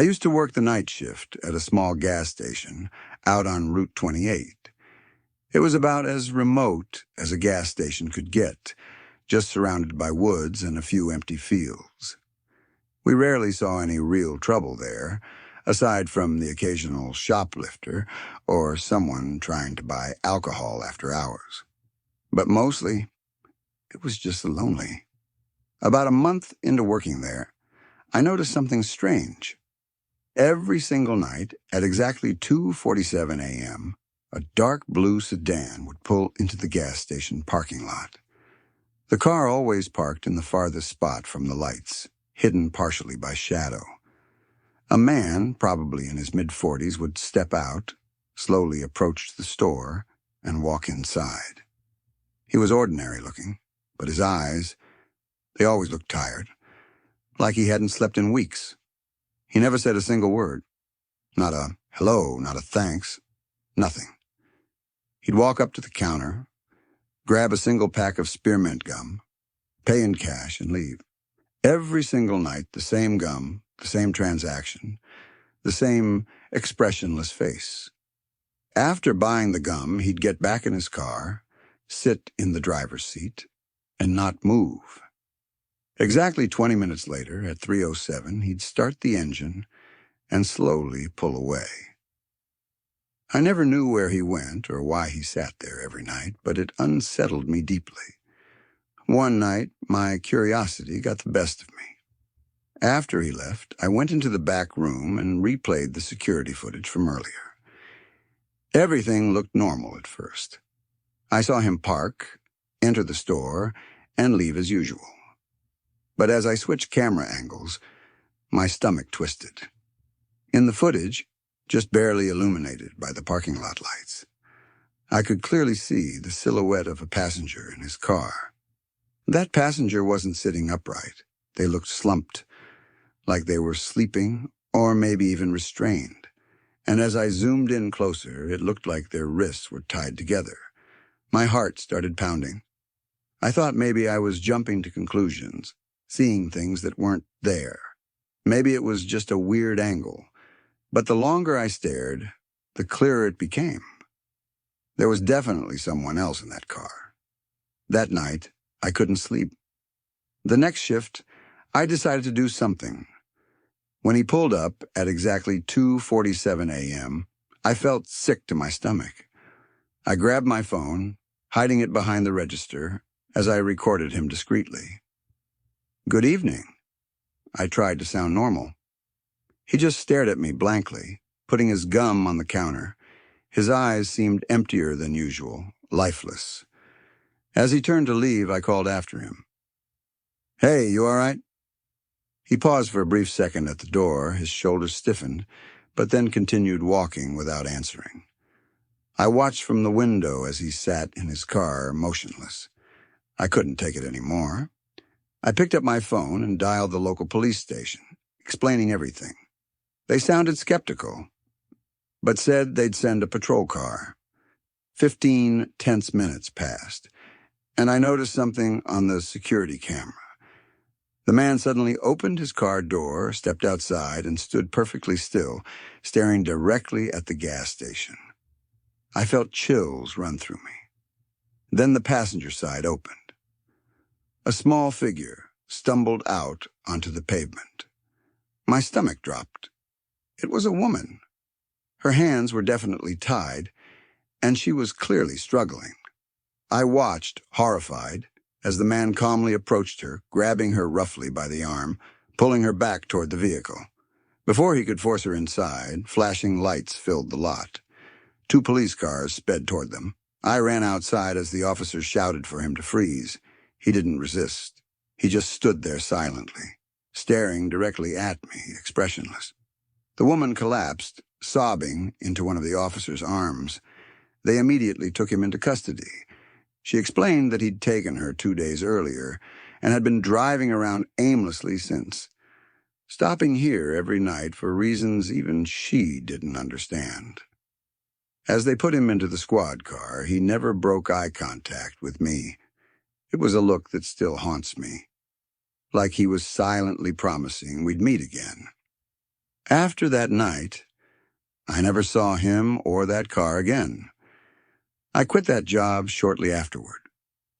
I used to work the night shift at a small gas station out on Route 28. It was about as remote as a gas station could get, just surrounded by woods and a few empty fields. We rarely saw any real trouble there, aside from the occasional shoplifter or someone trying to buy alcohol after hours. But mostly, it was just lonely. About a month into working there, I noticed something strange. Every single night, at exactly 2:47 a.m., a dark blue sedan would pull into the gas station parking lot. The car always parked in the farthest spot from the lights, hidden partially by shadow. A man, probably in his mid-40s, would step out, slowly approach the store, and walk inside. He was ordinary looking, but his eyes, they always looked tired, like he hadn't slept in weeks. He never said a single word. Not a hello, not a thanks, nothing. He'd walk up to the counter, grab a single pack of spearmint gum, pay in cash, and leave. Every single night, the same gum, the same transaction, the same expressionless face. After buying the gum, he'd get back in his car, sit in the driver's seat, and not move. Exactly 20 minutes later, at 3:07, he'd start the engine and slowly pull away. I never knew where he went or why he sat there every night, but it unsettled me deeply. One night, my curiosity got the best of me. After he left, I went into the back room and replayed the security footage from earlier. Everything looked normal at first. I saw him park, enter the store, and leave as usual. But as I switched camera angles, my stomach twisted. In the footage, just barely illuminated by the parking lot lights, I could clearly see the silhouette of a passenger in his car. That passenger wasn't sitting upright. They looked slumped, like they were sleeping or maybe even restrained. And as I zoomed in closer, it looked like their wrists were tied together. My heart started pounding. I thought maybe I was jumping to conclusions, seeing things that weren't there. Maybe it was just a weird angle. But the longer I stared, the clearer it became. There was definitely someone else in that car. That night, I couldn't sleep. The next shift, I decided to do something. When he pulled up at exactly 2:47 a.m., I felt sick to my stomach. I grabbed my phone, hiding it behind the register, as I recorded him discreetly. "Good evening." I tried to sound normal. He just stared at me blankly, putting his gum on the counter. His eyes seemed emptier than usual, lifeless. As he turned to leave, I called after him. "Hey, you all right?" He paused for a brief second at the door, his shoulders stiffened, but then continued walking without answering. I watched from the window as he sat in his car, motionless. I couldn't take it anymore. I picked up my phone and dialed the local police station, explaining everything. They sounded skeptical, but said they'd send a patrol car. 15 tense minutes passed, and I noticed something on the security camera. The man suddenly opened his car door, stepped outside, and stood perfectly still, staring directly at the gas station. I felt chills run through me. Then the passenger side opened. A small figure stumbled out onto the pavement. My stomach dropped. It was a woman. Her hands were definitely tied, and she was clearly struggling. I watched, horrified, as the man calmly approached her, grabbing her roughly by the arm, pulling her back toward the vehicle. Before he could force her inside, flashing lights filled the lot. 2 police cars sped toward them. I ran outside as the officers shouted for him to freeze. He didn't resist. He just stood there silently, staring directly at me, expressionless. The woman collapsed, sobbing, into one of the officers' arms. They immediately took him into custody. She explained that he'd taken her 2 days earlier and had been driving around aimlessly since, stopping here every night for reasons even she didn't understand. As they put him into the squad car, he never broke eye contact with me. It was a look that still haunts me, like he was silently promising we'd meet again. After that night, I never saw him or that car again. I quit that job shortly afterward,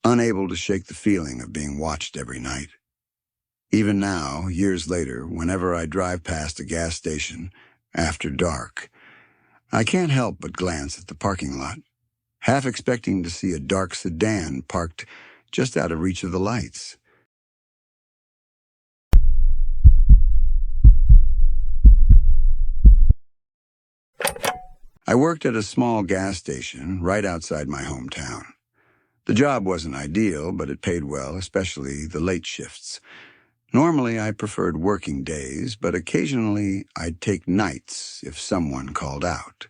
unable to shake the feeling of being watched every night. Even now, years later, whenever I drive past a gas station after dark, I can't help but glance at the parking lot, half expecting to see a dark sedan parked just out of reach of the lights. I worked at a small gas station right outside my hometown. The job wasn't ideal, but it paid well, especially the late shifts. Normally, I preferred working days, but occasionally I'd take nights if someone called out.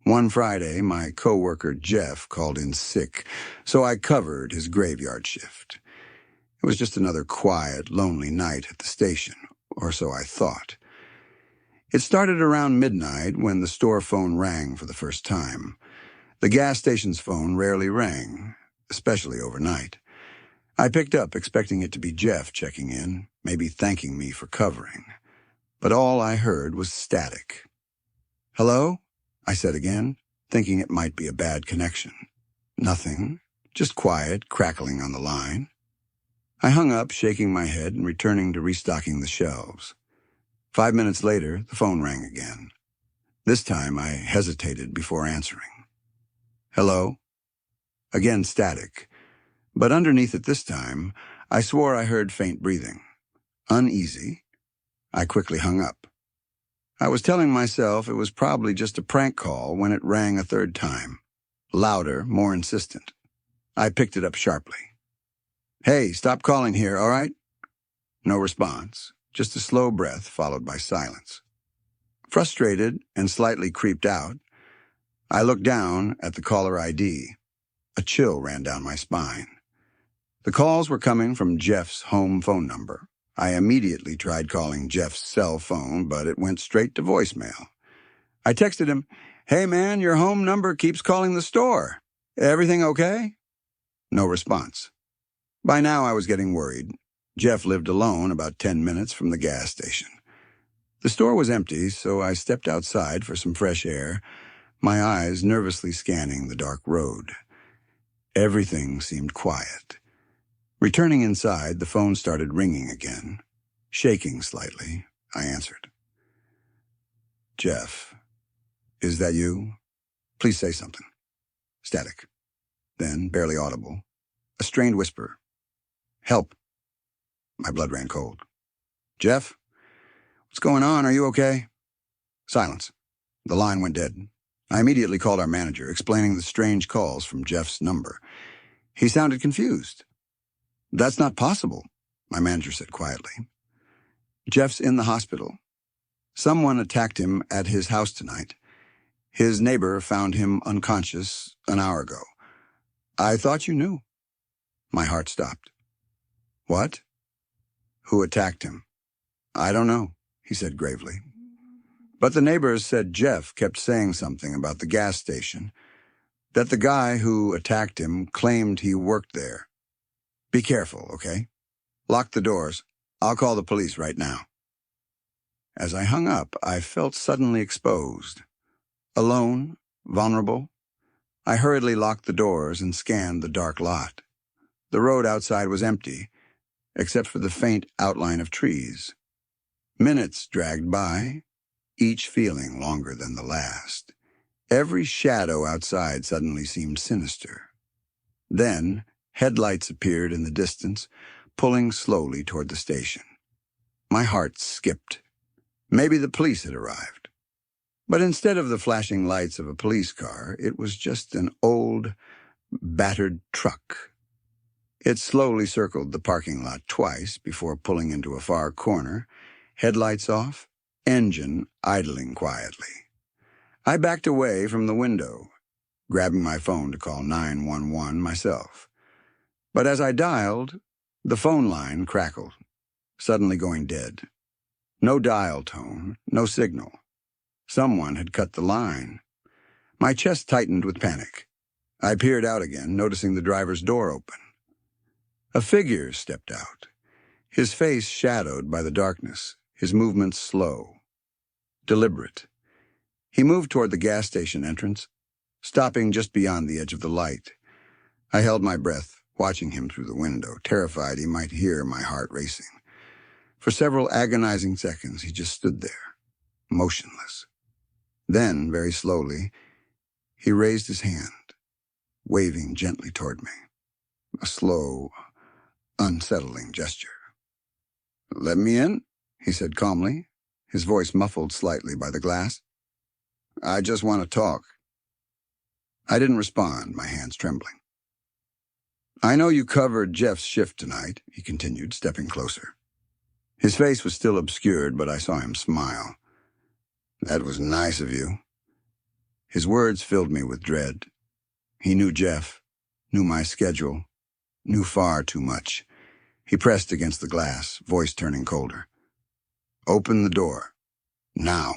One Friday, my coworker Jeff called in sick, so I covered his graveyard shift. It was just another quiet, lonely night at the station, or so I thought. It started around midnight when the store phone rang for the first time. The gas station's phone rarely rang, especially overnight. I picked up, expecting it to be Jeff checking in, maybe thanking me for covering. But all I heard was static. "Hello?" I said again, thinking it might be a bad connection. Nothing, just quiet, crackling on the line. I hung up, shaking my head and returning to restocking the shelves. 5 minutes later, the phone rang again. This time, I hesitated before answering. "Hello?" Again static, but underneath it this time, I swore I heard faint breathing. Uneasy, I quickly hung up. I was telling myself it was probably just a prank call when it rang a third time. Louder, more insistent. I picked it up sharply. "Hey, stop calling here, all right?" No response, just a slow breath followed by silence. Frustrated and slightly creeped out, I looked down at the caller ID. A chill ran down my spine. The calls were coming from Jeff's home phone number. I immediately tried calling Jeff's cell phone, but it went straight to voicemail. I texted him, "Hey man, your home number keeps calling the store. Everything okay?" No response. By now I was getting worried. Jeff lived alone about 10 minutes from the gas station. The store was empty, so I stepped outside for some fresh air, my eyes nervously scanning the dark road. Everything seemed quiet. Returning inside, the phone started ringing again. Shaking slightly, I answered. "Jeff, is that you? Please say something." Static. Then, barely audible, a strained whisper. "Help." My blood ran cold. "Jeff? What's going on? Are you okay?" Silence. The line went dead. I immediately called our manager, explaining the strange calls from Jeff's number. He sounded confused. "That's not possible," my manager said quietly. "Jeff's in the hospital. Someone attacked him at his house tonight. His neighbor found him unconscious an hour ago. I thought you knew." My heart stopped. "What? Who attacked him?" "I don't know," he said gravely. "But the neighbors said Jeff kept saying something about the gas station, that the guy who attacked him claimed he worked there. Be careful, okay? Lock the doors. I'll call the police right now." As I hung up, I felt suddenly exposed. Alone, vulnerable, I hurriedly locked the doors and scanned the dark lot. The road outside was empty, except for the faint outline of trees. Minutes dragged by, each feeling longer than the last. Every shadow outside suddenly seemed sinister. Then, headlights appeared in the distance, pulling slowly toward the station. My heart skipped. Maybe the police had arrived. But instead of the flashing lights of a police car, it was just an old, battered truck. It slowly circled the parking lot twice before pulling into a far corner, headlights off, engine idling quietly. I backed away from the window, grabbing my phone to call 911 myself. But as I dialed, the phone line crackled, suddenly going dead. No dial tone, no signal. Someone had cut the line. My chest tightened with panic. I peered out again, noticing the driver's door open. A figure stepped out, his face shadowed by the darkness, his movements slow. deliberate. He moved toward the gas station entrance, stopping just beyond the edge of the light. I held my breath, watching him through the window, terrified he might hear my heart racing. For several agonizing seconds, he just stood there, motionless. Then, very slowly, he raised his hand, waving gently toward me. A slow, unsettling gesture. "Let me in," he said calmly, his voice muffled slightly by the glass. "I just want to talk." I didn't respond, my hands trembling. "I know you covered Jeff's shift tonight," he continued, stepping closer. His face was still obscured, but I saw him smile. "That was nice of you." His words filled me with dread. He knew Jeff, knew my schedule, knew far too much. He pressed against the glass, voice turning colder. "Open the door. Now."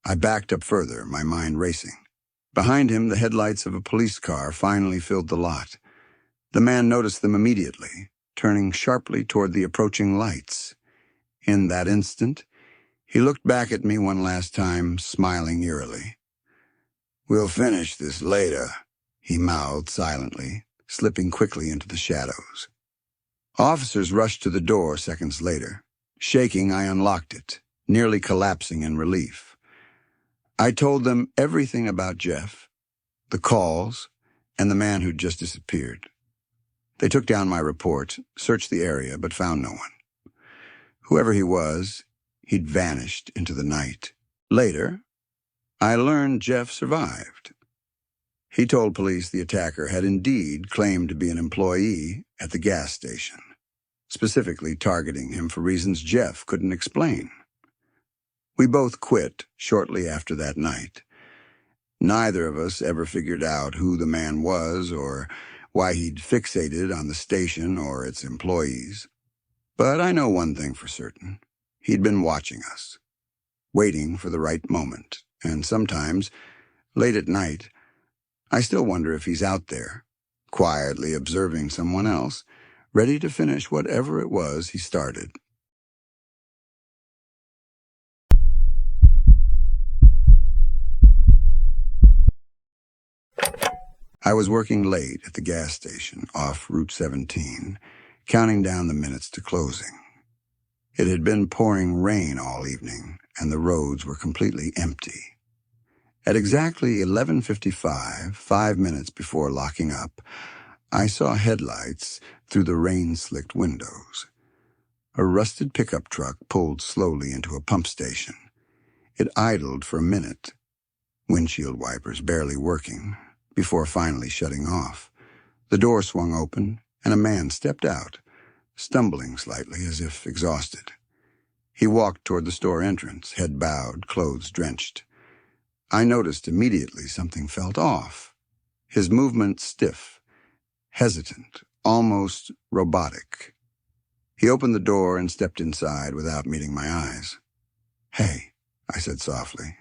I backed up further, my mind racing. Behind him, the headlights of a police car finally filled the lot. The man noticed them immediately, turning sharply toward the approaching lights. In that instant, he looked back at me one last time, smiling eerily. "We'll finish this later," he mouthed silently, slipping quickly into the shadows. Officers rushed to the door seconds later. Shaking, I unlocked it, nearly collapsing in relief. I told them everything about Jeff, the calls, and the man who'd just disappeared. They took down my report, searched the area, but found no one. Whoever he was, he'd vanished into the night. Later, I learned Jeff survived. He told police the attacker had indeed claimed to be an employee at the gas station, specifically targeting him for reasons Jeff couldn't explain. We both quit shortly after that night. Neither of us ever figured out who the man was or why he'd fixated on the station or its employees. But I know one thing for certain. He'd been watching us, waiting for the right moment, and sometimes, late at night, I still wonder if he's out there, quietly observing someone else, ready to finish whatever it was he started. I was working late at the gas station off Route 17, counting down the minutes to closing. It had been pouring rain all evening, and the roads were completely empty. At exactly 11:55, 5 minutes before locking up, I saw headlights through the rain-slicked windows. A rusted pickup truck pulled slowly into a pump station. It idled for a minute, windshield wipers barely working, before finally shutting off. The door swung open, and a man stepped out, stumbling slightly as if exhausted. He walked toward the store entrance, head bowed, clothes drenched. I noticed immediately something felt off. His movement stiff, hesitant, almost robotic. He opened the door and stepped inside without meeting my eyes. "Hey," I said softly,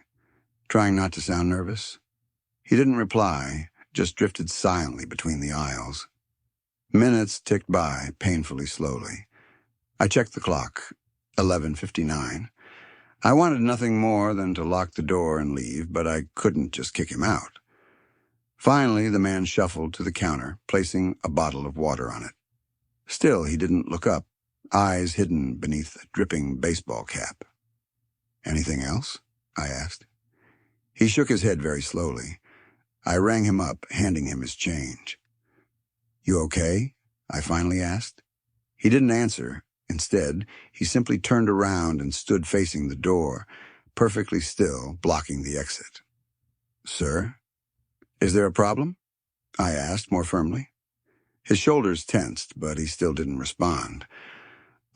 trying not to sound nervous. He didn't reply, just drifted silently between the aisles. Minutes ticked by, painfully slowly. I checked the clock, 11:59. I wanted nothing more than to lock the door and leave, but I couldn't just kick him out. Finally, the man shuffled to the counter, placing a bottle of water on it. Still, he didn't look up, eyes hidden beneath a dripping baseball cap. "Anything else?" I asked. He shook his head very slowly. I rang him up, handing him his change. "You okay?" I finally asked. He didn't answer. Instead, he simply turned around and stood facing the door, perfectly still, blocking the exit. "Sir, is there a problem?" I asked more firmly. His shoulders tensed, but he still didn't respond.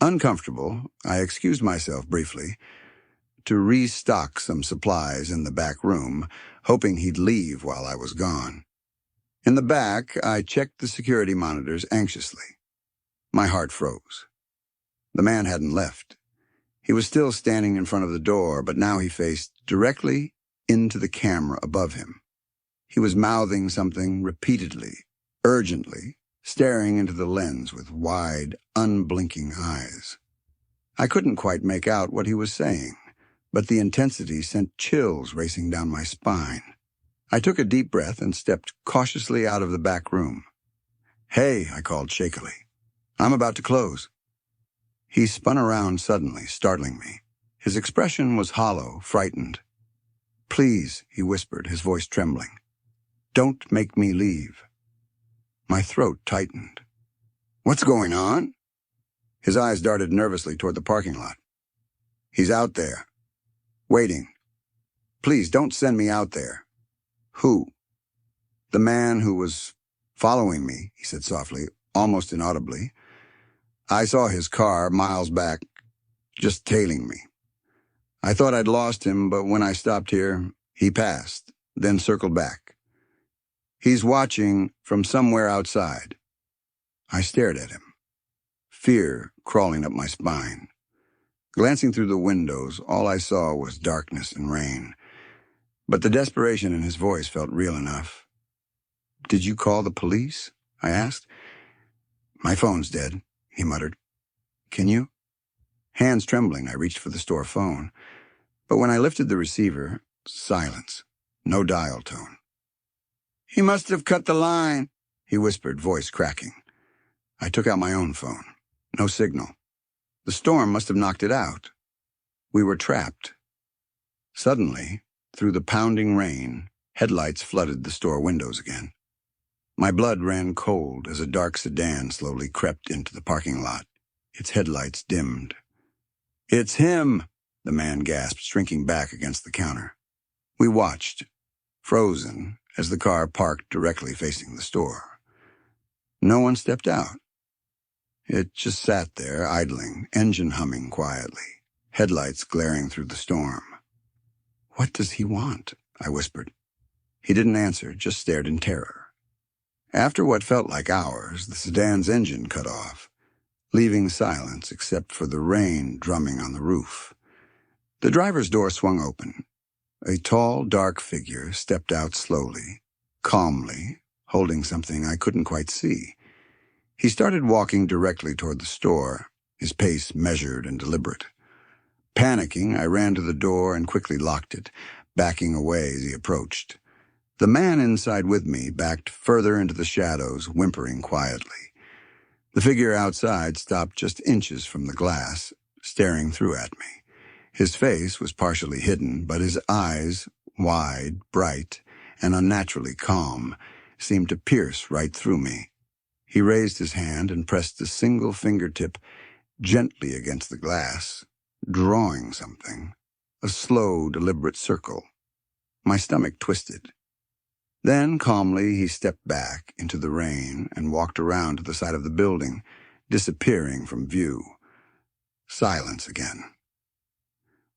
Uncomfortable, I excused myself briefly to restock some supplies in the back room, hoping he'd leave while I was gone. In the back, I checked the security monitors anxiously. My heart froze. The man hadn't left. He was still standing in front of the door, but now he faced directly into the camera above him. He was mouthing something repeatedly, urgently, staring into the lens with wide, unblinking eyes. I couldn't quite make out what he was saying, but the intensity sent chills racing down my spine. I took a deep breath and stepped cautiously out of the back room. "Hey," I called shakily. "I'm about to close." He spun around suddenly, startling me. His expression was hollow, frightened. "Please," he whispered, his voice trembling. "Don't make me leave." My throat tightened. "What's going on?" His eyes darted nervously toward the parking lot. "He's out there. Waiting. Please, don't send me out there." "Who?" "The man who was following me," he said softly, almost inaudibly. "I saw his car miles back, just tailing me. I thought I'd lost him, but when I stopped here, he passed, then circled back. He's watching from somewhere outside." I stared at him, fear crawling up my spine. Glancing through the windows, all I saw was darkness and rain. But the desperation in his voice felt real enough. "Did you call the police?" I asked. "My phone's dead," he muttered. "Can you?" Hands trembling, I reached for the store phone. But when I lifted the receiver, silence. No dial tone. "He must have cut the line," he whispered, voice cracking. I took out my own phone. No signal. The storm must have knocked it out. We were trapped. Suddenly, through the pounding rain, headlights flooded the store windows again. My blood ran cold as a dark sedan slowly crept into the parking lot. Its headlights dimmed. "It's him!" the man gasped, shrinking back against the counter. We watched, frozen, as the car parked directly facing the store. No one stepped out. It just sat there, idling, engine humming quietly, headlights glaring through the storm. "What does he want?" I whispered. He didn't answer, just stared in terror. After what felt like hours, the sedan's engine cut off, leaving silence except for the rain drumming on the roof. The driver's door swung open. A tall, dark figure stepped out slowly, calmly, holding something I couldn't quite see. He started walking directly toward the store, his pace measured and deliberate. Panicking, I ran to the door and quickly locked it, backing away as he approached. The man inside with me backed further into the shadows, whimpering quietly. The figure outside stopped just inches from the glass, staring through at me. His face was partially hidden, but his eyes, wide, bright, and unnaturally calm, seemed to pierce right through me. He raised his hand and pressed a single fingertip gently against the glass, drawing something, a slow, deliberate circle. My stomach twisted. Then, calmly, he stepped back into the rain and walked around to the side of the building, disappearing from view. Silence again.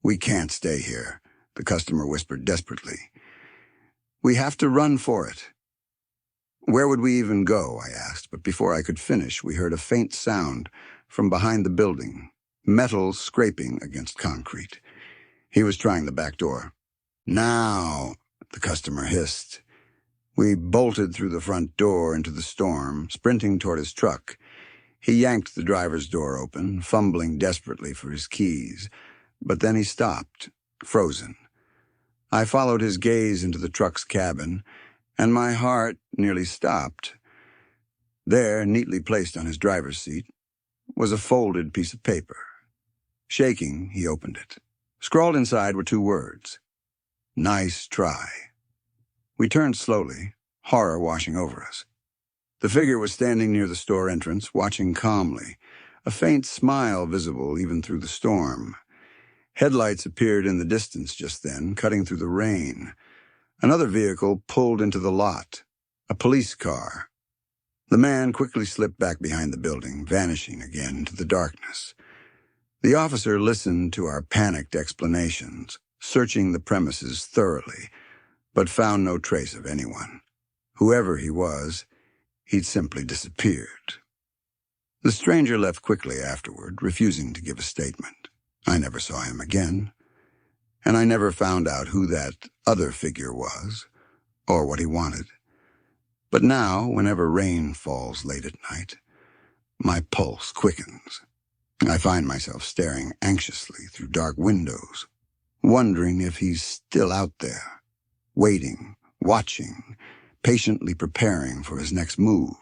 "We can't stay here," the customer whispered desperately. "We have to run for it." "Where would we even go?" I asked, but before I could finish, we heard a faint sound from behind the building, metal scraping against concrete. He was trying the back door. "Now," the customer hissed. We bolted through the front door into the storm, sprinting toward his truck. He yanked the driver's door open, fumbling desperately for his keys. But then he stopped, frozen. I followed his gaze into the truck's cabin, and my heart nearly stopped. There, neatly placed on his driver's seat, was a folded piece of paper. Shaking, he opened it. Scrawled inside were 2 words. "Nice try." We turned slowly, horror washing over us. The figure was standing near the store entrance, watching calmly, a faint smile visible even through the storm. Headlights appeared in the distance just then, cutting through the rain. Another vehicle pulled into the lot, a police car. The man quickly slipped back behind the building, vanishing again into the darkness. The officer listened to our panicked explanations, searching the premises thoroughly, but found no trace of anyone. Whoever he was, he'd simply disappeared. The stranger left quickly afterward, refusing to give a statement. I never saw him again, and I never found out who that other figure was, or what he wanted. But now, whenever rain falls late at night, my pulse quickens. I find myself staring anxiously through dark windows, wondering if he's still out there, waiting, watching, patiently preparing for his next move.